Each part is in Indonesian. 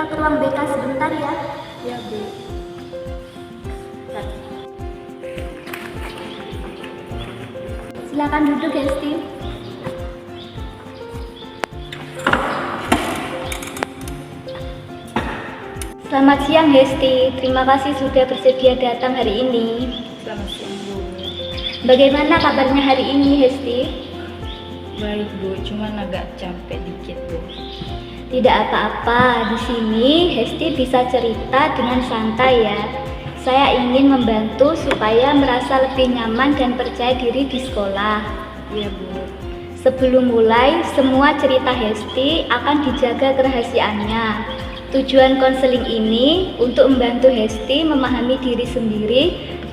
Kita ke ruang BK sebentar ya. Ya, Bu. Silakan duduk, Hesti. Selamat siang, Hesti. Terima kasih sudah bersedia datang hari ini. Selamat siang, Bu. Bagaimana kabarnya hari ini, Hesti? Baik, Bu. Cuman agak capek dikit, Bu. Tidak apa-apa. Di sini Hesti bisa cerita dengan santai ya. Saya ingin membantu supaya merasa lebih nyaman dan percaya diri di sekolah. Iya, Bu. Sebelum mulai, semua cerita Hesti akan dijaga kerahasiaannya. Tujuan konseling ini untuk membantu Hesti memahami diri sendiri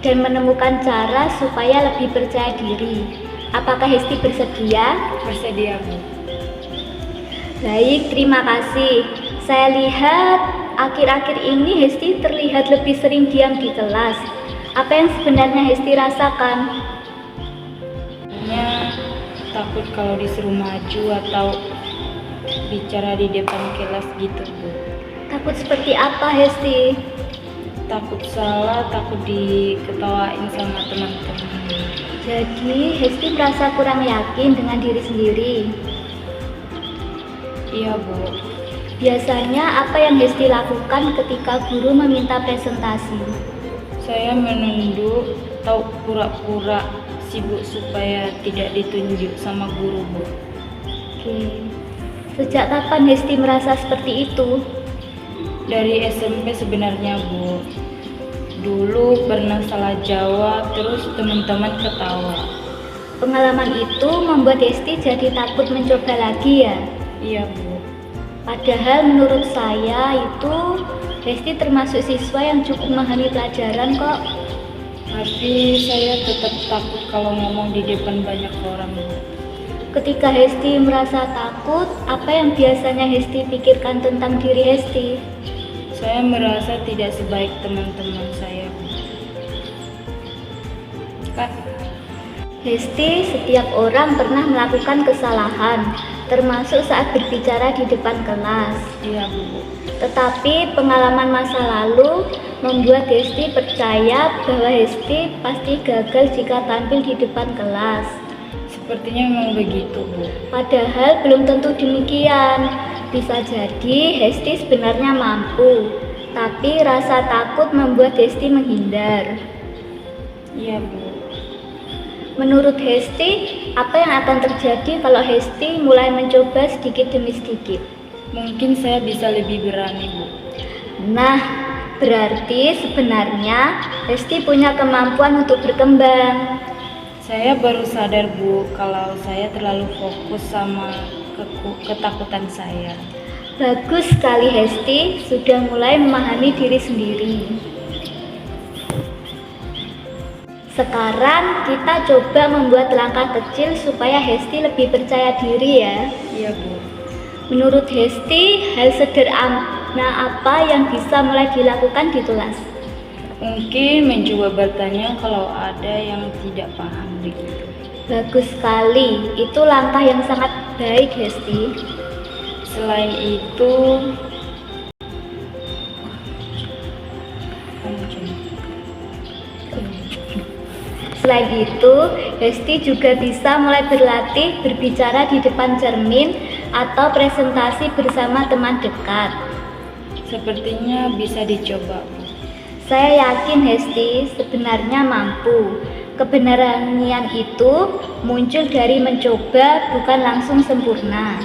dan menemukan cara supaya lebih percaya diri. Apakah Hesti bersedia? Bersedia, Bu. Baik, terima kasih. Saya lihat akhir-akhir ini Hesti terlihat lebih sering diam di kelas. Apa yang sebenarnya Hesti rasakan? Hanya takut kalau disuruh maju atau bicara di depan kelas gitu, Bu. Takut seperti apa, Hesti? Takut salah, takut diketawain sama teman-teman. Jadi, Hesti merasa kurang yakin dengan diri sendiri. Iya, Bu. Biasanya apa yang Hesti lakukan ketika guru meminta presentasi? Saya menunduk atau pura-pura sibuk supaya tidak ditunjuk sama guru, Bu. Oke. Sejak kapan Hesti merasa seperti itu? Dari SMP sebenarnya, Bu. Dulu pernah salah jawab, terus teman-teman ketawa. Pengalaman itu membuat Hesti jadi takut mencoba lagi ya? Iya, Bu. Padahal menurut saya itu Hesti termasuk siswa yang cukup memahami pelajaran kok. Tapi saya tetap takut kalau ngomong di depan banyak orang, Bu. Ketika Hesti merasa takut, apa yang biasanya Hesti pikirkan tentang diri Hesti? Saya merasa tidak sebaik teman-teman saya, Bu. Kak, Hesti, setiap orang pernah melakukan kesalahan, termasuk saat berbicara di depan kelas. iya, Bu. Tetapi pengalaman masa lalu membuat Hesti percaya bahwa Hesti pasti gagal jika tampil di depan kelas. Sepertinya memang begitu, Bu. Padahal belum tentu demikian. Bisa jadi Hesti sebenarnya mampu, tapi rasa takut membuat Hesti menghindar. Iya, Bu. Menurut Hesti, apa yang akan terjadi kalau Hesti mulai mencoba sedikit demi sedikit? Mungkin saya bisa lebih berani, Bu. Nah, berarti sebenarnya Hesti punya kemampuan untuk berkembang. Saya baru sadar, Bu, kalau saya terlalu fokus sama ketakutan saya. Bagus sekali Hesti, sudah mulai memahami diri sendiri. Sekarang kita coba membuat langkah kecil supaya Hesti lebih percaya diri ya. Iya, Bu. Menurut Hesti, hal sederhana apa yang bisa mulai dilakukan di kelas? Mungkin mencoba bertanya kalau ada yang tidak paham begitu. Bagus sekali, itu langkah yang sangat baik Hesti. Selain itu, Hesti juga bisa mulai berlatih berbicara di depan cermin atau presentasi bersama teman dekat. sepertinya bisa dicoba, Bu. Saya yakin Hesti sebenarnya mampu. Keberanian itu muncul dari mencoba, bukan langsung sempurna.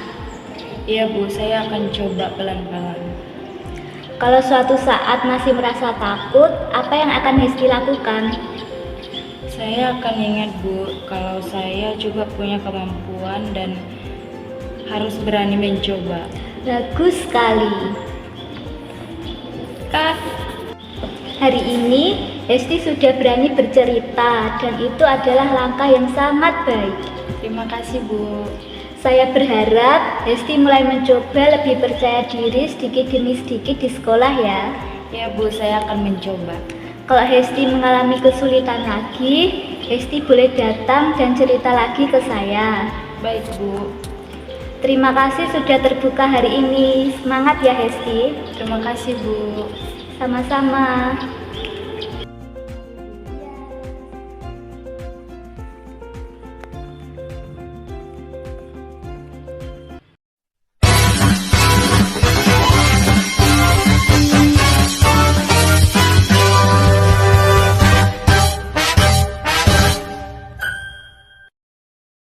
Iya, Bu, saya akan coba pelan-pelan. Kalau suatu saat masih merasa takut, apa yang akan Hesti lakukan? Saya akan ingat, Bu, kalau saya juga punya kemampuan dan harus berani mencoba. Bagus sekali. Kak, Hari ini Hesti sudah berani bercerita dan itu adalah langkah yang sangat baik. terima kasih, Bu. Saya berharap Hesti mulai mencoba lebih percaya diri sedikit demi sedikit di sekolah ya. Ya, Bu, saya akan mencoba. Kalau Hesti mengalami kesulitan lagi, Hesti boleh datang dan cerita lagi ke saya. Baik, Bu. Terima kasih sudah terbuka hari ini. Semangat ya Hesti. Terima kasih, Bu. Sama-sama.